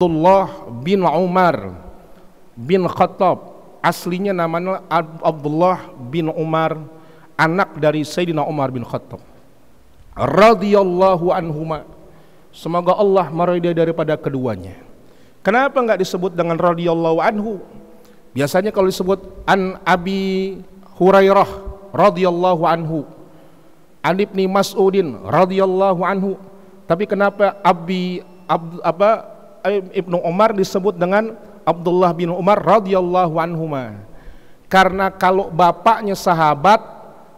Abdullah bin Umar bin Khattab, aslinya namanya Abdullah bin Umar, anak dari Sayyidina Umar bin Khattab radhiyallahu anhuma, semoga Allah meridai daripada keduanya. Kenapa enggak disebut dengan radhiyallahu anhu? Biasanya kalau disebut an Abi Hurairah radhiyallahu anhu, an Ibni Mas'udin radhiyallahu anhu, tapi kenapa Ibnu Umar disebut dengan Abdullah bin Umar radhiyallahu anhuma? Karena kalau bapaknya sahabat,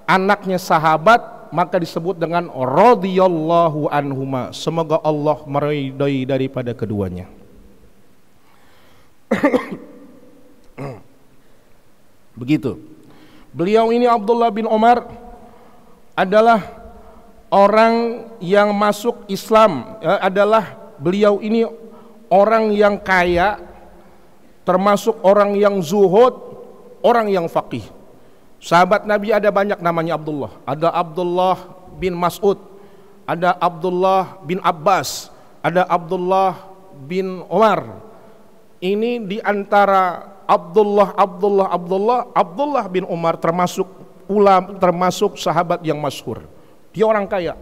anaknya sahabat, maka disebut dengan radhiyallahu anhuma, semoga Allah meridai daripada keduanya. Begitu. Beliau ini Abdullah bin Umar adalah orang yang masuk Islam, beliau ini orang yang kaya, termasuk orang yang zuhud, orang yang faqih. Sahabat Nabi ada banyak namanya Abdullah. Ada Abdullah bin Mas'ud, ada Abdullah bin Abbas, ada Abdullah bin Umar. Ini di antara Abdullah bin Umar termasuk sahabat yang masyhur. Dia orang kaya.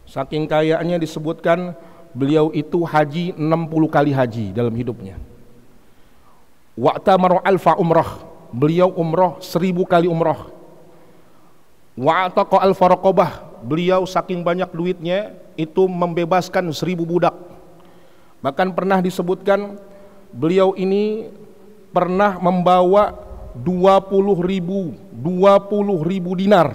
Saking kayanya disebutkan beliau itu haji 60 kali haji dalam hidupnya. Wa'tamaru alfa umrah, beliau umrah 1000 kali umrah. Wa'taqa alfa raqabah, beliau saking banyak duitnya itu membebaskan 1000 budak. Bahkan pernah disebutkan beliau ini pernah membawa 20.000 dinar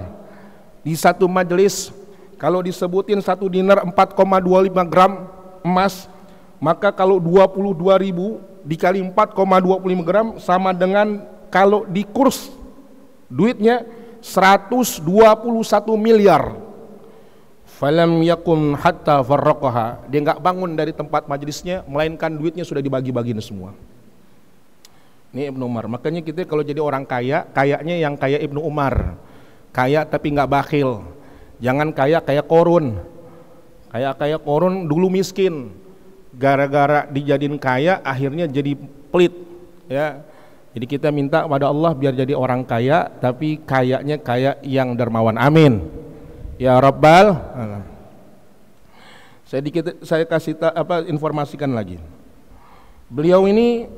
di satu majelis. Kalau disebutin satu dinar 4,25 gram emas, maka kalau 22.000 dikali 4,25 gram sama dengan kalau di kurs duitnya 121 miliar. Falam yakun hatta farraqaha, dia enggak bangun dari tempat majelisnya melainkan duitnya sudah dibagi-bagiin semua. Ini Ibnu Umar. Makanya kita kalau jadi orang kaya, kayaknya yang kaya Ibnu Umar, kaya tapi enggak bakhil. Jangan kaya kayak Korun. Kaya Korun dulu miskin, gara-gara dijadiin kaya akhirnya jadi pelit, ya. Jadi kita minta pada Allah biar jadi orang kaya, tapi kayaknya kaya yang dermawan. Amin ya Rabbal. Saya kasih informasikan lagi. Beliau ini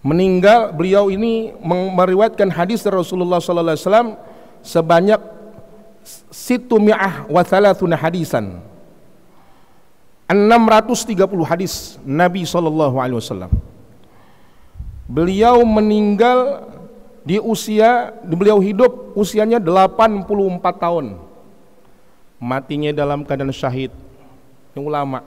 meninggal, beliau ini meriwayatkan hadis dari Rasulullah sallallahu alaihi wasallam sebanyak 630 hadisan. 630 hadis Nabi sallallahu alaihi wasallam. Beliau meninggal beliau hidup usianya 84 tahun. Matinya dalam keadaan syahid. Ini ulama.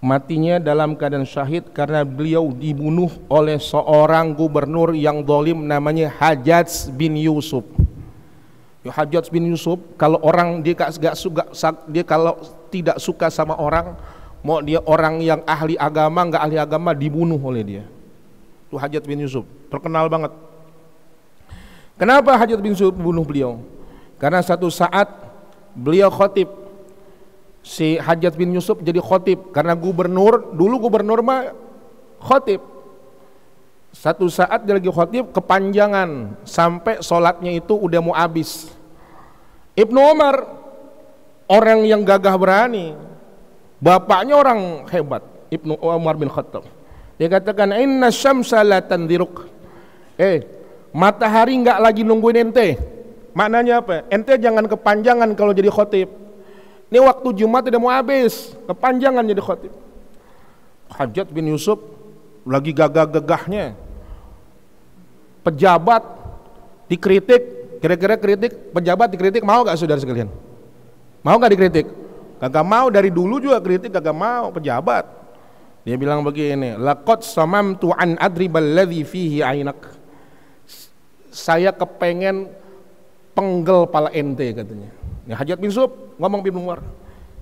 Matinya dalam keadaan syahid karena beliau dibunuh oleh seorang gubernur yang zalim namanya Hajjaj bin Yusuf. Hajjaj bin Yusuf, kalau orang dia kalau tidak suka sama orang, mau dia orang yang ahli agama enggak ahli agama, dibunuh oleh dia. Itu Hajjaj bin Yusuf, terkenal banget. Kenapa Hajjaj bin Yusuf bunuh beliau? Karena satu saat beliau khotib. Si Hajjaj bin Yusuf jadi khotib karena gubernur mah khotib. Satu saat dia lagi khotib kepanjangan sampai sholatnya itu udah mau habis. Ibnu Umar orang yang gagah berani, bapaknya orang hebat, Ibnu Umar bin Khattab. Dia katakan inna syamsa la tandiruk. Matahari enggak lagi nungguin ente. Maknanya apa? Ente jangan kepanjangan kalau jadi khotib. Ini waktu Jumat udah mau habis, kepanjangan jadi khotib. Hajjaj bin Yusuf lagi gagah-gagahnya. Pejabat dikritik, kira-kira kritik pejabat dikritik mau gak saudara sekalian? Mau gak dikritik? Kagak mau, dari dulu juga kritik kagak mau pejabat. Dia bilang begini, laqad samamtu an adribal ladzi fihi ainak. Saya kepengen penggel pala ente katanya. Ya, Hajjaj bin Yusuf ngomong Ibnu Umar,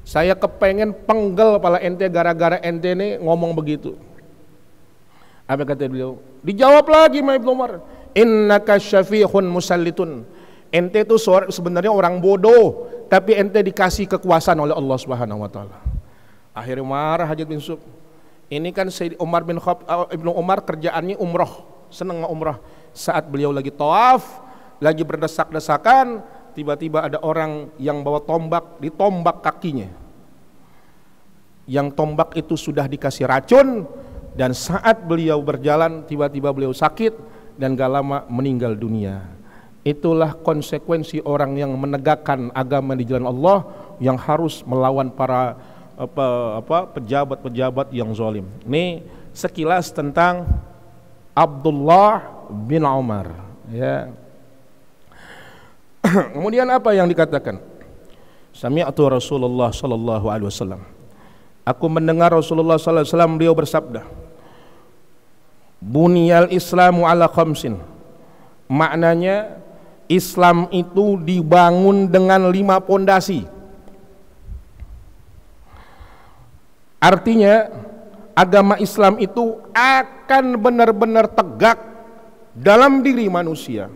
saya kepengen penggel pala ente gara-gara ente ini ngomong begitu. Apa kata beliau? Dijawab lagi sama Ibnu Umar, innaka syafihun musallitun. Ente itu sebenarnya orang bodoh, tapi ente dikasih kekuasaan oleh Allah Subhanahu wa taala. Akhirnya marah Hajjaj bin Yusuf. Ini kan Sayyid Umar bin Ibnu Umar kerjaannya umroh, senang umroh. Saat beliau lagi tawaf, lagi berdesak-desakan, tiba-tiba ada orang yang bawa tombak, ditombak kakinya. Yang tombak itu sudah dikasih racun, dan saat beliau berjalan tiba-tiba beliau sakit dan gak lama meninggal dunia. Itulah konsekuensi orang yang menegakkan agama di jalan Allah, yang harus melawan para pejabat-pejabat yang zalim. Ini sekilas tentang Abdullah bin Umar, ya. Kemudian apa yang dikatakan? Sami'tu Rasulullah sallallahu alaihi wasallam. Aku mendengar Rasulullah sallallahu alaihi wasallam, beliau bersabda, Buniyal Islamu ala khamsin. Maknanya Islam itu dibangun dengan 5 pondasi. Artinya agama Islam itu akan benar-benar tegak dalam diri manusia,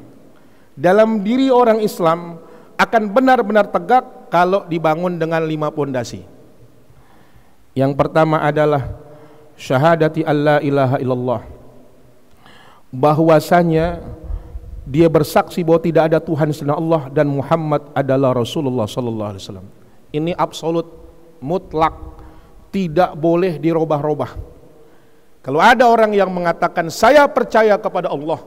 dalam diri orang Islam akan benar-benar tegak kalau dibangun dengan 5 pondasi. Yang pertama adalah syahadati alla ilaha illallah, bahwasanya dia bersaksi bahwa tidak ada Tuhan selain Allah dan Muhammad adalah Rasulullah sallallahu alaihi wasallam. Ini absolut, mutlak, tidak boleh dirubah-rubah. Kalau ada orang yang mengatakan saya percaya kepada Allah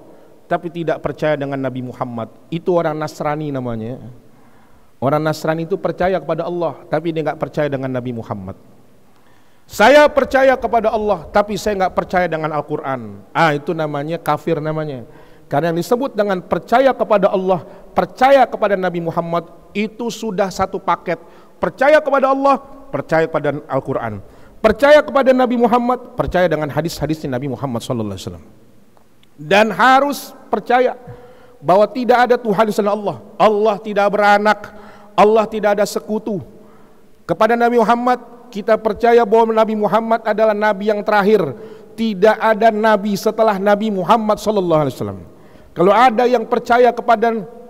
tapi tidak percaya dengan Nabi Muhammad, itu orang Nasrani namanya. Orang Nasrani itu percaya kepada Allah tapi dia nggak percaya dengan Nabi Muhammad. Saya percaya kepada Allah tapi saya nggak percaya dengan Al-Quran. Itu namanya kafir namanya. Karena yang disebut dengan percaya kepada Allah, percaya kepada Nabi Muhammad, itu sudah satu paket. Percaya kepada Allah, percaya kepada Al-Quran, percaya kepada Nabi Muhammad, percaya dengan hadis-hadisnya Nabi Muhammad SAW. Dan harus percaya bahwa tidak ada Tuhan selain Allah. Allah tidak beranak, Allah tidak ada sekutu. Kepada Nabi Muhammad, kita percaya bahwa Nabi Muhammad adalah Nabi yang terakhir. Tidak ada Nabi setelah Nabi Muhammad SAW. Kalau ada yang percaya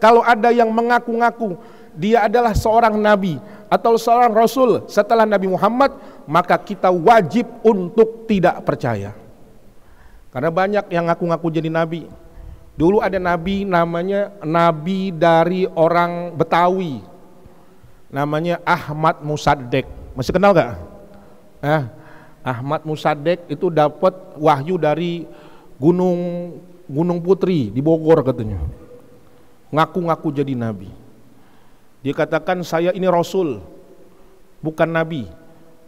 kalau ada yang mengaku-ngaku dia adalah seorang Nabi atau seorang Rasul setelah Nabi Muhammad, maka kita wajib untuk tidak percaya. Karena banyak yang ngaku-ngaku jadi Nabi. Dulu ada Nabi namanya Nabi dari orang Betawi, namanya Ahmad Musaddek. Masih kenal gak? Ahmad Musaddek itu dapat wahyu dari Gunung Putri di Bogor katanya. Ngaku-ngaku jadi Nabi. Dia katakan saya ini Rasul, bukan Nabi.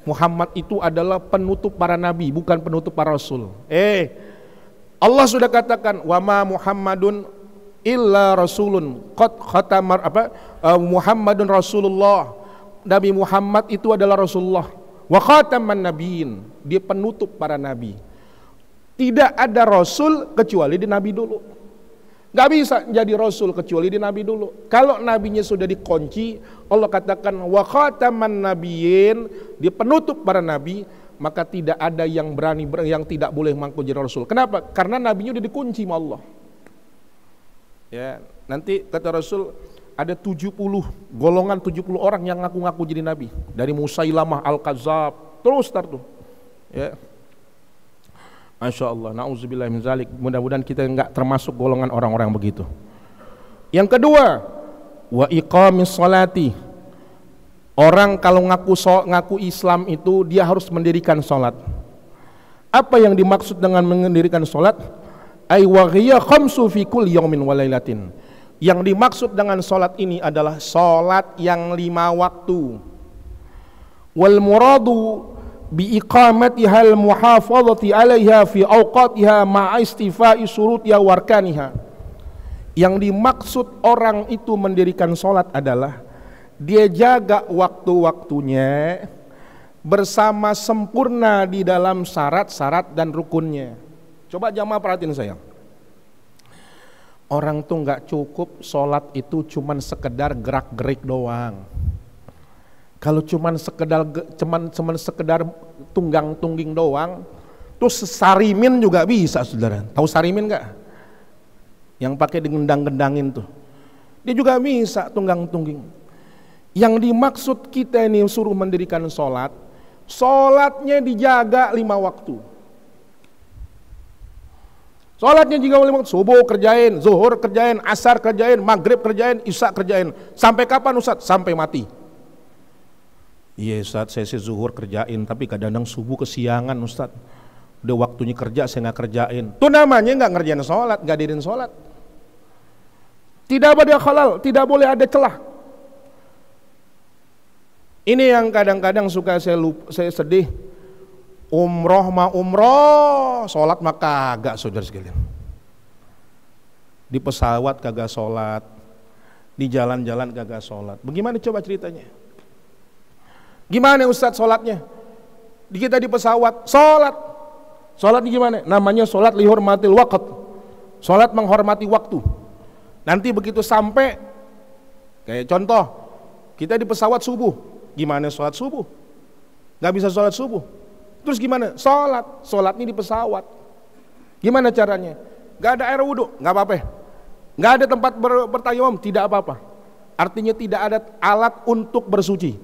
Muhammad itu adalah penutup para Nabi, bukan penutup para Rasul. Allah sudah katakan wa ma Muhammadun illa rasulun qad khatamar Muhammadun Rasulullah. Nabi Muhammad itu adalah Rasulullah wa khataman nabiyyin, dia penutup para nabi. Tidak ada Rasul kecuali di Nabi dulu. Gak bisa jadi Rasul kecuali di Nabi dulu. Kalau Nabinya sudah dikunci, Allah katakan wa khataman nabiyyin, dia penutup para Nabi, maka tidak ada yang berani yang tidak boleh mengaku jadi Rasul. Kenapa? Karena Nabinya udah dikunci sama Allah. Ya, nanti kata Rasul ada 70 golongan, 70 orang yang ngaku-ngaku jadi Nabi. Dari Musailamah Al-Kadzab, terus tuh. Ya. Masya Allah, na'udzubillah min zalik. Mudah-mudahan kita enggak termasuk golongan orang-orang begitu. Yang kedua, wa iqamis sholati. Orang kalau ngaku Islam itu dia harus mendirikan sholat. Apa yang dimaksud dengan mendirikan sholat? Ay wa hiya khamsu fi kulli yaumin wa lailatin. Yang dimaksud dengan sholat ini adalah sholat yang 5 waktu. Wal muradu bi iqamatiha al muhafazati 'alaiha fi awqatiha ma'a istifa'i syurutiha wa arkaniha. Yang dimaksud orang itu mendirikan sholat adalah dia jaga waktu-waktunya bersama sempurna di dalam syarat-syarat dan rukunnya. Coba jamaah perhatiin saya. Orang tuh nggak cukup sholat itu cuman sekedar gerak-gerik doang. Kalau cuman sekedar tunggang-tungging doang, terus sarimin juga bisa, saudara. Tahu sarimin nggak? Yang pakai digendang-gendangin tuh. Dia juga bisa tunggang-tungging. Yang dimaksud kita ini suruh mendirikan sholat, sholatnya dijaga 5 waktu. Sholatnya juga 5 waktu, subuh kerjain, zuhur kerjain, asar kerjain, maghrib kerjain, isya kerjain. Sampai kapan Ustaz? Sampai mati. Iya Ustaz, saya zuhur kerjain, tapi kadang-kadang subuh kesiangan Ustaz. Udah waktunya kerja, saya nggak kerjain. Itu namanya nggak ngerjain sholat, nggak diriin sholat. Tidak ada halal, tidak boleh ada celah. Ini yang kadang-kadang suka saya sedih. Umroh mah umroh, sholat mah kagak, saudara sekalian. Di pesawat kagak sholat, di jalan-jalan kagak sholat. Bagaimana coba ceritanya? Gimana Ustadz sholatnya? Kita di pesawat, sholat. Sholatnya gimana? Namanya sholat lihurmatil waqt. Sholat menghormati waktu. Nanti begitu sampai, kayak contoh, kita di pesawat subuh. Gimana sholat subuh? Gak bisa sholat subuh. Terus gimana? Sholatnya di pesawat. Gimana caranya? Gak ada air wudhu, gak apa-apa. Gak ada tempat bertayamum, tidak apa-apa. Artinya tidak ada alat untuk bersuci.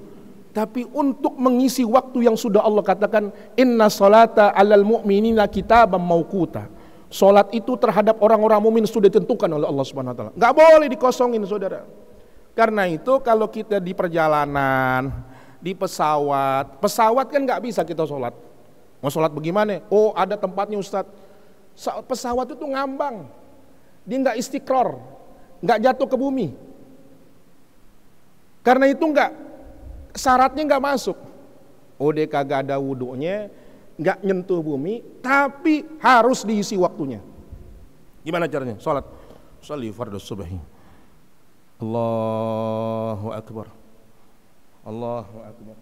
Tapi untuk mengisi waktu yang sudah Allah katakan, inna sholata alal mu'minina kitaban mauquta. Sholat itu terhadap orang-orang mukmin sudah ditentukan oleh Allah Subhanahu wa taala. Gak boleh dikosongin, saudara. Karena itu kalau kita di perjalanan, di pesawat kan gak bisa kita sholat. Mau sholat bagaimana? Oh ada tempatnya Ustadz. Pesawat itu ngambang, dia nggak istiqrar, nggak jatuh ke bumi. Karena itu syaratnya nggak masuk. Oh dia kagak ada wudhunya, nggak nyentuh bumi, tapi harus diisi waktunya. Gimana caranya? Sholat. Sholli fardhu subhi. Allahu akbar. Allahu akbar.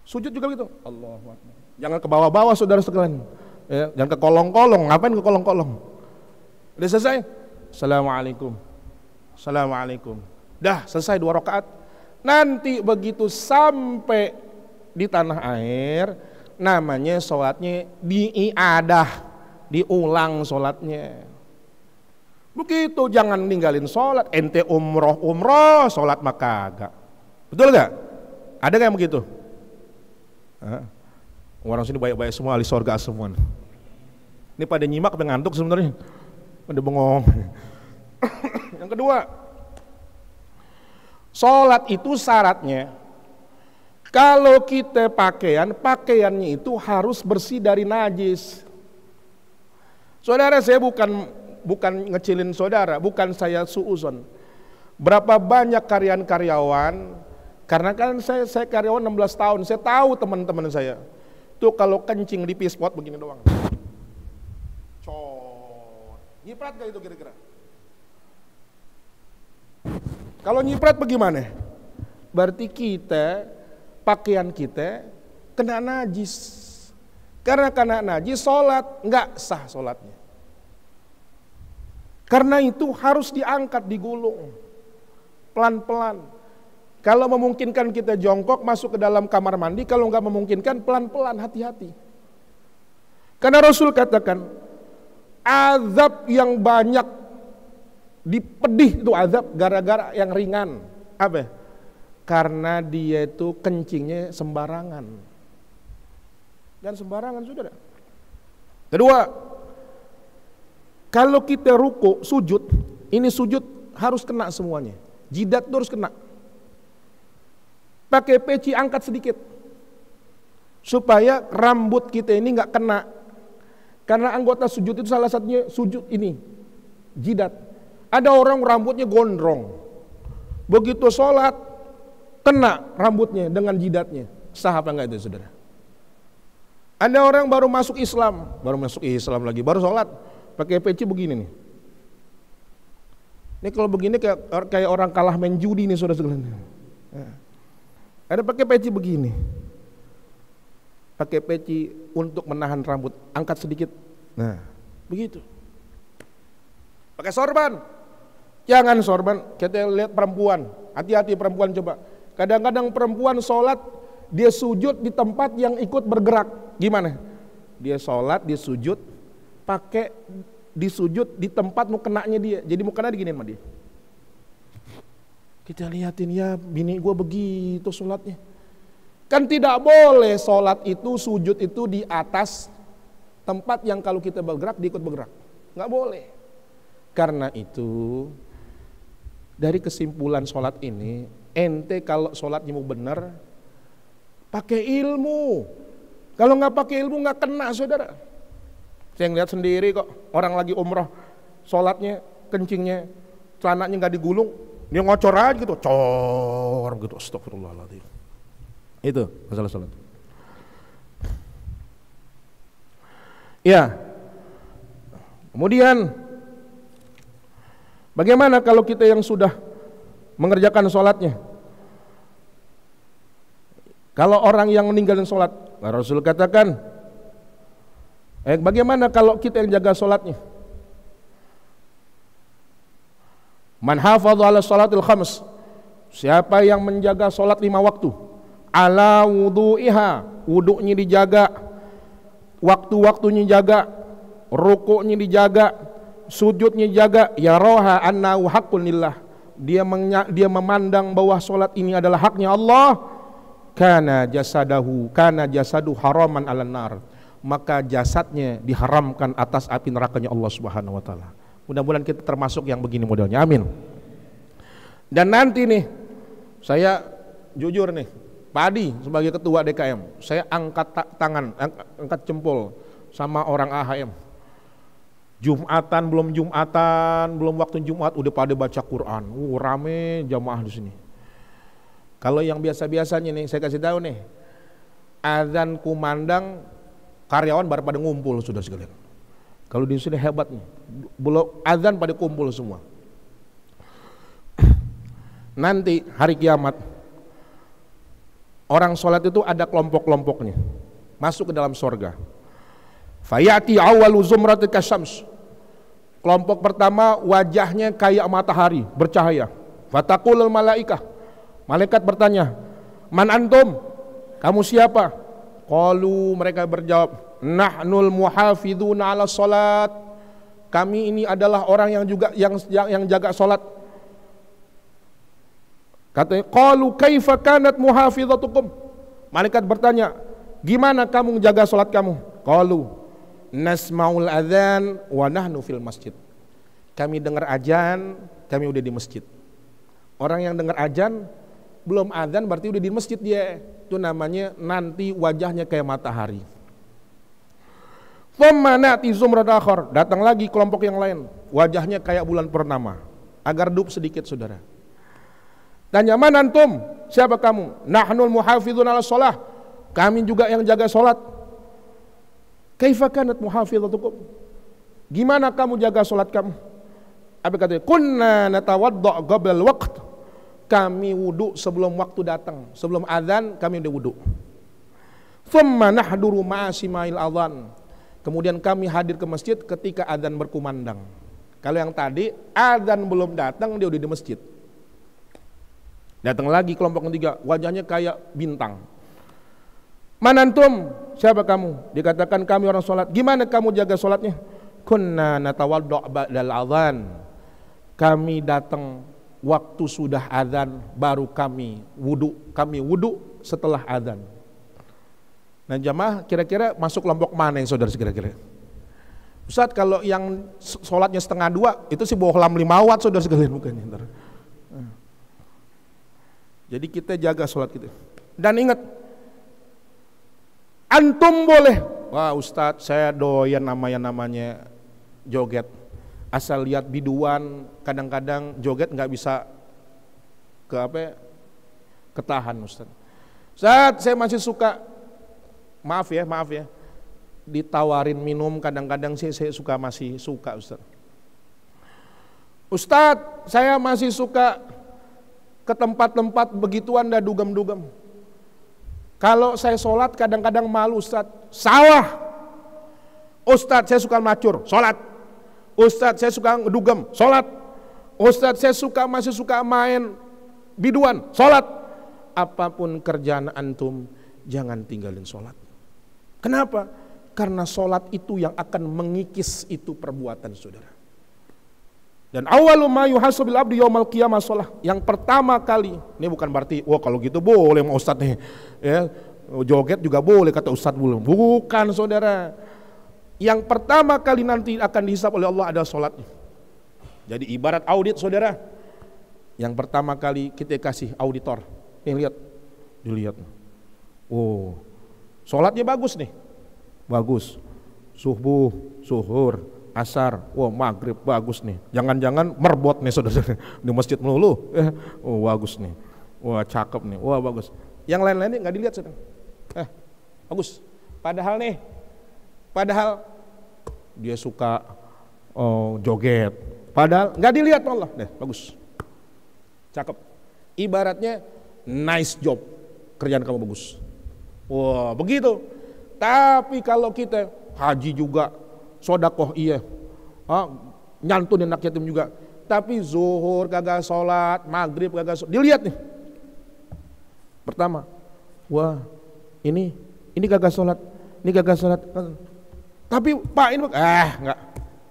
Sujud juga gitu. Allahu akbar. Jangan ke bawah-bawah saudara sekalian. Ya, jangan ke kolong-kolong. Ngapain ke kolong-kolong? Udah selesai? Assalamualaikum. Assalamualaikum. Dah selesai 2 rakaat. Nanti begitu sampai di tanah air, namanya sholatnya diiadah, diulang sholatnya. Begitu, jangan ninggalin sholat. Ente umroh, sholat mah kagak. Betul gak? Ada gak yang begitu? Orang sini baik-baik semua, ahli sorga semua. Ini pada nyimak, pada ngantuk sebenarnya, pada bengong. Yang kedua, sholat itu syaratnya, kalau kita pakaiannya itu harus bersih dari najis. Saudara, saya bukan ngecilin saudara, bukan saya suuzon. Berapa banyak karyawan, karena kan saya karyawan 16 tahun, saya tahu teman-teman saya. Tuh kalau kencing di pispot begini doang. Nyiprat gak itu kira-kira? Kalau nyiprat bagaimana? Berarti pakaian kita kena najis. Karena kena najis, sholat nggak sah sholatnya. Karena itu harus diangkat, digulung pelan-pelan. Kalau memungkinkan kita jongkok masuk ke dalam kamar mandi, kalau nggak memungkinkan pelan-pelan, hati-hati. Karena Rasul katakan, azab yang banyak dipedih itu azab gara-gara yang ringan. Apa? Karena dia itu kencingnya sembarangan. Dan sembarangan, saudara. Kedua, kalau kita ruku, sujud, ini sujud harus kena semuanya. Jidat itu harus kena. Pakai peci angkat sedikit supaya rambut kita ini nggak kena. Karena anggota sujud itu salah satunya sujud ini, jidat. Ada orang rambutnya gondrong, begitu sholat kena rambutnya dengan jidatnya. Sah apa enggak itu, saudara? Ada orang baru masuk Islam lagi, baru sholat pakai peci begini nih. Ini kalau begini kayak orang kalah main judi nih, saudara-saudara. Ada pakai peci begini, pakai peci untuk menahan rambut, angkat sedikit. Nah, begitu. Pakai sorban, jangan sorban. Kita lihat perempuan, hati-hati perempuan coba. Kadang-kadang perempuan sholat, dia sujud di tempat yang ikut bergerak. Gimana? Dia sholat, dia sujud, pakai disujud di tempat mukenanya dia. Jadi mukena diginiin sama dia. Kita lihatin, ya bini gue begitu sholatnya. Kan tidak boleh sholat itu, sujud itu di atas tempat yang kalau kita bergerak, diikut bergerak. Nggak boleh. Karena itu, dari kesimpulan sholat ini, ente kalau sholatnya mau benar, pakai ilmu. Kalau nggak pakai ilmu nggak kena, saudara. Saya ngeliat sendiri kok, orang lagi umroh, sholatnya, kencingnya, celananya nggak digulung, dia ngocor aja gitu, cor gitu, astagfirullahaladzim. Itu masalah sholat. Ya, kemudian bagaimana kalau kita yang sudah mengerjakan sholatnya? Kalau orang yang meninggalin sholat, Rasul katakan, bagaimana kalau kita yang jaga sholatnya? Man hafadha ala sholatil khams, siapa yang menjaga sholat 5 waktu, ala wudu'iha, wudu'nya dijaga, waktu-waktunya dijaga, rukuknya dijaga, sujudnya dijaga, ya roha annahu haqqun lillah, dia memandang bahwa sholat ini adalah haknya Allah, kana jasadu haraman 'alan nar, maka jasadnya diharamkan atas api nerakanya Allah Subhanahu wa taala. Mudah-mudahan kita termasuk yang begini modelnya, amin. Dan nanti nih, saya jujur nih, Pak Adi sebagai ketua DKM, saya angkat tangan, angkat jempol sama orang AHM. Jumatan, belum waktu Jumat udah pada baca Quran. Rame jamaah di sini. Kalau yang biasa-biasanya nih, saya kasih tahu nih, azan kumandang, karyawan baru pada ngumpul sudah sekalian. Kalau di sini hebat nih, belum azan pada kumpul semua. Nanti hari kiamat, orang sholat itu ada kelompok-kelompoknya, masuk ke dalam sorga. Fayati awalu zumratil kasyams. Kelompok pertama wajahnya kayak matahari, bercahaya. Fataqulul malaikah, malaikat bertanya, man antum? Kamu siapa? Qalu, mereka berjawab, nahnul muhafiduna ala salat. Kami ini adalah orang yang juga yang jaga salat. Katanya, qalu kaifa kanat muhafizatukum? Malaikat bertanya, gimana kamu menjaga salat kamu? Qalu nasmaul adzan wa nahnu fil masjid. Kami dengar azan, kami udah di masjid. Orang yang dengar azan belum azan berarti udah di masjid dia. Itu namanya nanti wajahnya kayak matahari. Thumma na'ti zumrat akhar, datang lagi kelompok yang lain, wajahnya kayak bulan purnama. Agar dup sedikit, saudara. Tanya, man antum? Siapa kamu? Nahnul muhafizun ala shalah. Kami juga yang jaga salat. Kaifa kanat muhafizatukum? Gimana kamu jaga salat kamu? Apa katanya? Kunna natawadda' qabla al-waqt. Kami wudu sebelum waktu datang, sebelum azan kami udah wudu. Thumma nahduru ma'asimail adhan. Kemudian kami hadir ke masjid ketika azan berkumandang. Kalau yang tadi azan belum datang dia udah di masjid. Datang lagi kelompok ketiga, wajahnya kayak bintang. Manantum? Siapa kamu? Dikatakan kami orang sholat. Gimana kamu jaga sholatnya? Kunna natawadda' ba'dal adhan. Kami datang waktu sudah azan baru kami wudu setelah azan. Nah jamaah kira-kira masuk kelompok mana yang saudara kira-kira? Ustaz kalau yang sholatnya 1:30 itu sih bohlam 5 watt saudara sekalian bukannya. Jadi kita jaga sholat kita. Dan ingat, antum boleh, wah Ustaz saya doyan namanya joget. Asal lihat biduan, kadang-kadang joget nggak bisa ketahan Ustaz. Ustaz saya masih suka, maaf ya, ditawarin minum kadang-kadang saya masih suka Ustaz. Ustaz saya masih suka ke tempat-tempat begituan dah dugem-dugem. Kalau saya sholat kadang-kadang malu Ustaz. Sawah. Ustaz saya suka macur, sholat. Ustaz saya suka dugem, sholat. Ustaz saya masih suka main biduan, sholat. Apapun kerjaan antum, jangan tinggalin sholat. Kenapa? Karena sholat itu yang akan mengikis itu perbuatan saudara. Dan awwalu ma yuhasabil abdu yaumal qiyamah shalah. Yang pertama kali, ini bukan berarti wah kalau gitu boleh sama Ustaz nih. Ya, joget juga boleh kata Ustaz belum. Bukan saudara. Yang pertama kali nanti akan dihisab oleh Allah adalah salatnya. Jadi ibarat audit saudara. Yang pertama kali kita kasih auditor. Nih lihat. Dilihat. Oh. Salatnya bagus nih. Bagus. Subuh, zuhur, asar, wah maghrib bagus nih. Jangan-jangan merbot nih saudara di masjid melulu. Oh bagus nih. Wah cakep nih. Wah bagus. Yang lain-lainnya nggak dilihat saudara. Bagus. Padahal dia suka joget. Padahal nggak dilihat Allah. Bagus. Cakep. Ibaratnya nice job. Kerjaan kamu bagus. Wah begitu. Tapi kalau kita haji juga, sodakoh iya, nyantunin anak yatim juga, tapi zuhur kagak sholat, maghrib kagak sholat, dilihat nih. Pertama, wah ini kagak sholat, ini kagak sholat. Tapi Pak ini enggak,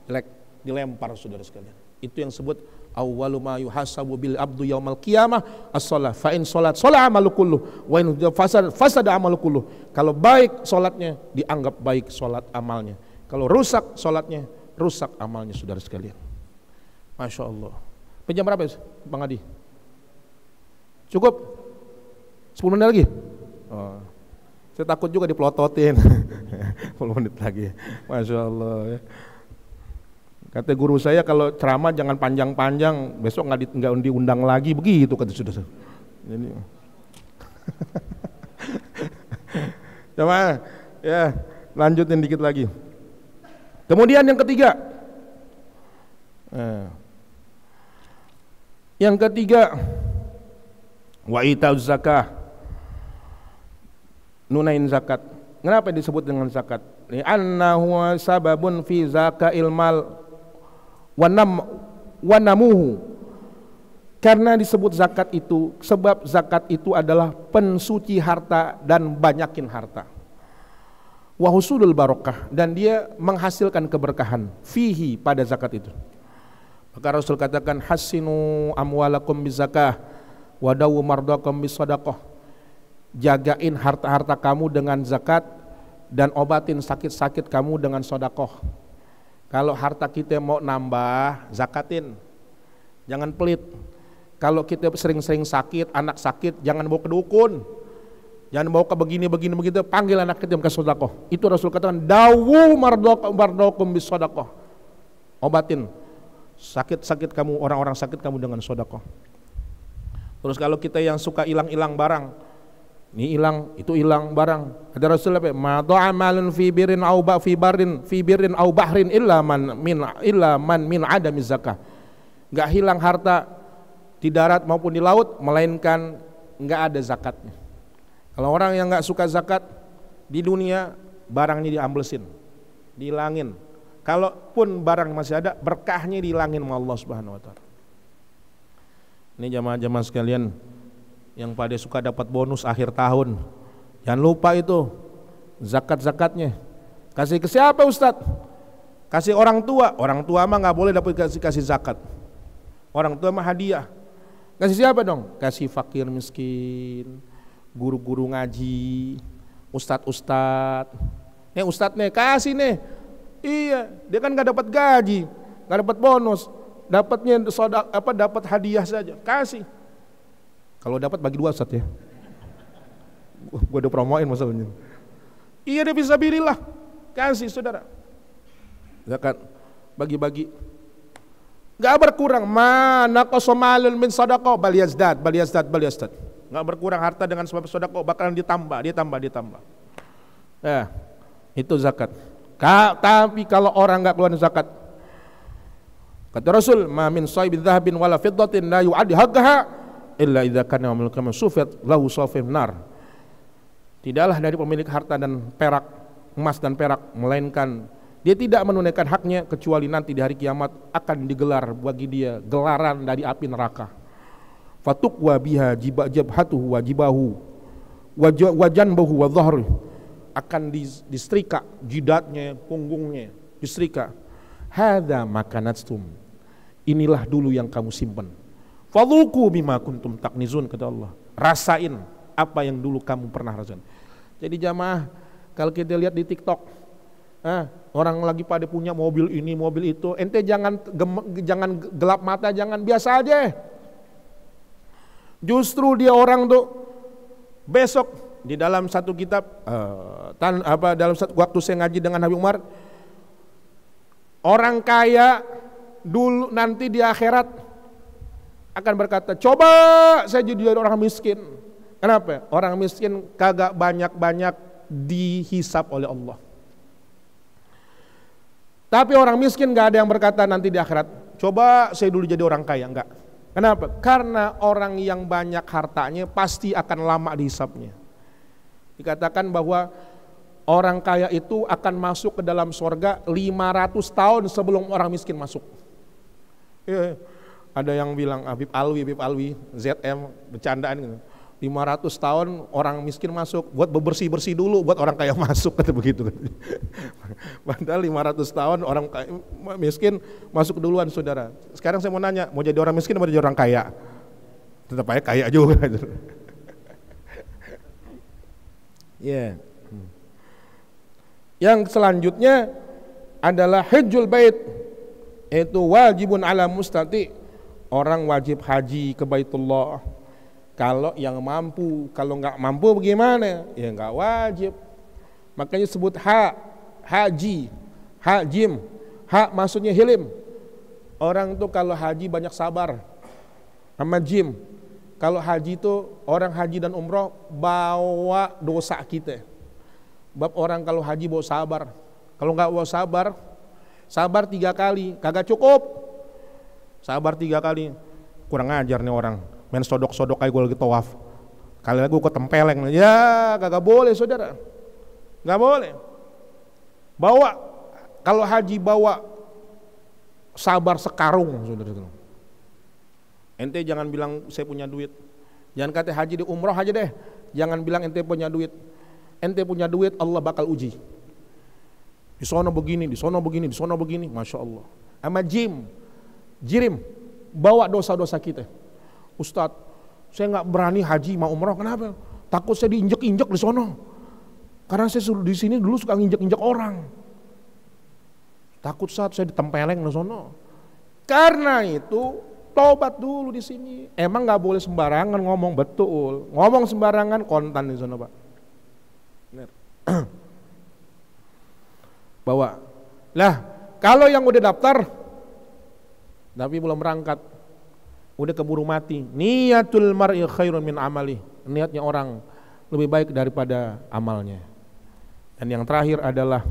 jelek, dilempar saudara sekalian. Itu yang disebut awwalu ma yuhasabu bil abdu yaumal qiyamah as-shalah. Fa in salat shalah amalu kullu wa in fasada amalu kullu. Kalau baik salatnya dianggap baik salat amalnya. Kalau rusak salatnya, rusak amalnya saudara sekalian. Masya Allah. Jam berapa Bang Adi? Cukup? 10 menit lagi? Oh. Saya takut juga dipelototin. 10 menit lagi. Masya Allah ya. Kata guru saya kalau ceramah jangan panjang-panjang, besok nggak diundang lagi, begitu kata saudara. Jadi, coba ya lanjutin dikit lagi. Kemudian yang ketiga, wa itauz zakah, nunain zakat. Kenapa disebut dengan zakat? Li'annahu sababun fi zakail mal wanamuhu, karena disebut zakat itu sebab zakat itu adalah pensuci harta dan banyakin harta. Wa husulul barokah, dan dia menghasilkan keberkahan fihi pada zakat itu. Maka Rasul katakan hasinu amwalakum bizakah wadawu mardakum bisadaqah. Jagain harta-harta kamu dengan zakat dan obatin sakit-sakit kamu dengan sedekah. Kalau harta kita mau nambah, zakatin. Jangan pelit. Kalau kita sering-sering sakit, anak sakit, jangan bawa ke dukun. Jangan bawa ke begini begitu, panggil anak kita ke sedekah. Itu Rasul katakan, dawu mardakum bis sedekah. Obatin sakit-sakit kamu, orang-orang sakit kamu dengan sedekah. Terus kalau kita yang suka hilang-hilang barang, ini hilang, itu hilang barang. Ada Rasul apa? Ma ta'amalun fi birin au ba fi birin au bahrin illa man min adami zakah. Enggak hilang harta di darat maupun di laut melainkan enggak ada zakatnya. Kalau orang yang enggak suka zakat di dunia, barangnya diamblesin, dihilangin. Kalaupun barang masih ada, berkahnya dihilangin sama Allah Subhanahu wa taala. Ini jamaah-jamaah sekalian yang pada suka dapat bonus akhir tahun, jangan lupa itu zakat-zakatnya. Kasih ke siapa Ustadz? Kasih orang tua. Orang tua mah nggak boleh dapat kasih zakat. Orang tua mah hadiah. Kasih siapa dong? Kasih fakir miskin, guru-guru ngaji, ustadz-ustadz. Nih ustadz nih kasih nih. Iya, dia kan nggak dapat gaji, nggak dapat bonus, dapatnya dapat hadiah saja. Kasih. Kalau dapat bagi dua Ustaz ya. Gue udah promoin masalahnya. Iya dia bisa birilah. Kasih saudara. Zakat bagi-bagi. Gak berkurang. Mana kosomalun min sadaqah bal yazdad. Gak berkurang harta dengan sebab sedekah, bakalan ditambah. Ya, itu zakat. Tapi kalau orang gak keluar zakat, kata Rasul, ma min saibid dhahabin wala fiddatin la yu'addi haqqaha illa idza kana yawmul qiyamah sufiyat lahu safin nar. Tidaklah dari pemilik harta dan perak, emas dan perak, melainkan dia tidak menunaikan haknya kecuali nanti di hari kiamat akan digelar bagi dia gelaran dari api neraka. Fatuqwa biha jabhatuhu wa jibahu wa janbuhu wa dhahruhu, akan disetrika jidatnya, punggungnya disetrika. Hadza makanatsum, inilah dulu yang kamu simpan. Fadhuku bima kuntum taknizun, kata Allah. Rasain apa yang dulu kamu pernah rasain. Jadi jamaah, kalau kita lihat di TikTok, orang lagi pada punya mobil ini, mobil itu, ente jangan gelap mata, jangan, biasa aja. Justru dia orang tuh besok di dalam satu kitab, dalam satu waktu saya ngaji dengan Habib Umar, orang kaya dulu nanti di akhirat akan berkata, coba saya jadi orang miskin. Kenapa? Orang miskin kagak banyak-banyak dihisap oleh Allah. Tapi orang miskin gak ada yang berkata nanti di akhirat, coba saya dulu jadi orang kaya. Enggak. Kenapa? Karena orang yang banyak hartanya pasti akan lama dihisapnya. Dikatakan bahwa orang kaya itu akan masuk ke dalam surga 500 tahun sebelum orang miskin masuk. Ada yang bilang Habib Alwi, ZM, bercandaan gitu. 500 tahun orang miskin masuk, buat bersih-bersih dulu, buat orang kaya masuk, kata begitu. Padahal 500 tahun orang miskin masuk duluan, saudara. Sekarang saya mau nanya, mau jadi orang miskin atau jadi orang kaya? Tetap aja kaya juga. Yeah. Yang selanjutnya adalah hajjul bait, itu wajibun ala mustati. Orang wajib haji ke Baitullah kalau yang mampu. Kalau nggak mampu bagaimana? Ya nggak wajib. Makanya sebut haji, hajim. Maksudnya hilim. Orang tuh kalau haji banyak sabar. Sama jim, kalau haji itu orang haji dan umroh bawa dosa kita. Bab orang kalau haji bawa sabar. Kalau nggak bawa sabar 3 kali kagak cukup. Sabar 3 kali, kurang ajar nih orang, main sodok-sodok kayak gue lagi tawaf, kali lagi gue ketempeleng, ya kagak boleh saudara, nggak boleh. Bawa, kalau haji bawa sabar sekarung saudara. Ente jangan bilang saya punya duit, jangan kata haji di umroh aja deh, jangan bilang ente punya duit. Ente punya duit Allah bakal uji. Di sono begini, di sono begini, di sono begini, masya Allah. Sama jirim, bawa dosa-dosa kita. Ustadz, saya nggak berani haji mau umroh, kenapa? Takut saya diinjek-injek di sono. Karena saya di sini dulu suka nginjek-injek orang. Takut saat saya ditempeleng di sono. Karena itu tobat dulu di sini. Emang nggak boleh sembarangan ngomong, betul. Ngomong sembarangan kontan di sono, Pak. Benar. Bawa. Lah, kalau yang udah daftar tapi belum berangkat, udah keburu mati, niatul mar'i khairun min amali, niatnya orang lebih baik daripada amalnya. Dan yang terakhir adalah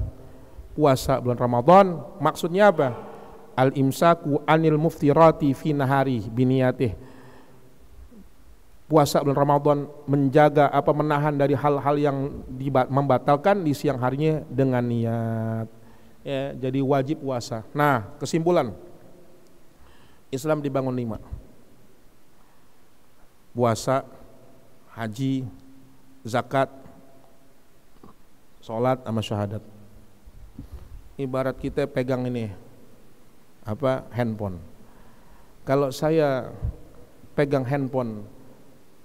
puasa bulan Ramadan. Maksudnya apa? Al-imsaku anil muftirati fi nahari biniyatih. Puasa bulan Ramadan menjaga menahan dari hal-hal yang membatalkan di siang harinya dengan niat. Ya, jadi wajib puasa. Nah, kesimpulan, Islam dibangun 5. Puasa, haji, zakat, sholat, sama syahadat. Ibarat kita pegang ini, handphone. Kalau saya pegang handphone,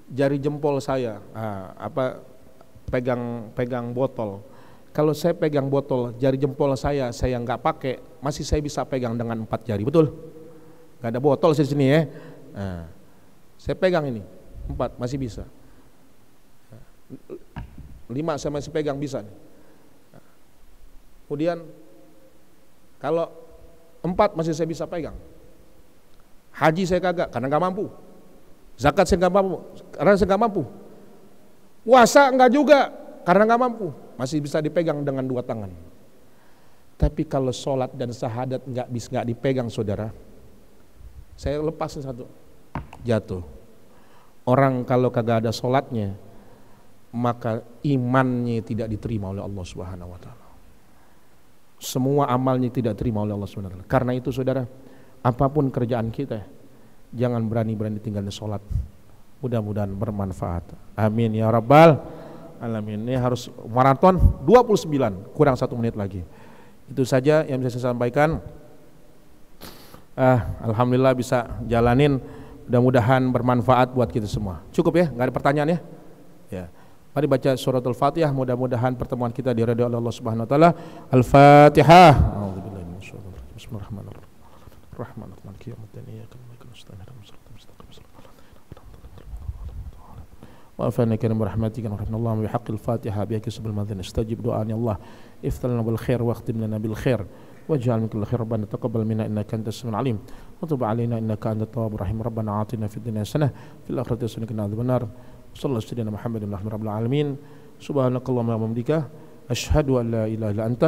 jari jempol saya, pegang botol. Kalau saya pegang botol, jari jempol saya nggak pakai, masih saya bisa pegang dengan 4 jari, betul? Gak ada botol di sini ya. Nah, saya pegang ini 4 masih bisa. 5 saya masih pegang bisa. Kemudian kalau 4 masih saya bisa pegang. Haji saya kagak karena nggak mampu. Zakat saya nggak mampu karena saya nggak mampu. Puasa nggak juga karena nggak mampu. Masih bisa dipegang dengan 2 tangan. Tapi kalau sholat dan syahadat nggak dipegang saudara, saya lepasin 1, jatuh. Orang kalau kagak ada sholatnya, maka imannya tidak diterima oleh Allah Subhanahu wa taala. Semua amalnya tidak diterima oleh Allah Subhanahu wa taala. Karena itu saudara, apapun kerjaan kita, jangan berani-berani tinggalin sholat. Mudah-mudahan bermanfaat. Amin ya rabbal alamin. Ini harus maraton 29, kurang 1 menit lagi. Itu saja yang bisa saya sampaikan. Alhamdulillah bisa jalanin, mudah-mudahan bermanfaat buat kita semua. Cukup ya, nggak ada pertanyaan ya? Ya. Mari baca suratul Fatihah, mudah-mudahan pertemuan kita diridhoi oleh Allah Subhanahu wa taala. Al-Fatihah. A'udzubillahi minasyaitonir rajim. Bismillahirrahmanirrahim. Rahmanir Rahim. Iyyaka na'budu wa iyyaka nasta'in. وأفانا كريم برحمتك ورحمة الله بحق الفاتحة بك سبل المذن استجب دعاني الله افتح لنا بالخير واختم لنا بالخير واجعل من كل خير ربنا تقبل منا إنك أنت السميع العليم وتب علينا إنك أنت التواب الرحيم ربنا آتنا في الدنيا حسنة في الآخرة حسنة وقنا عذاب النار صلى الله على سيدنا محمد رب العالمين سبحانك اللهم وبحمدك أشهد أن لا إله إلا أنت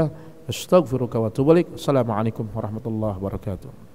أستغفرك وأتوب إليك السلام عليكم ورحمة الله وبركاته.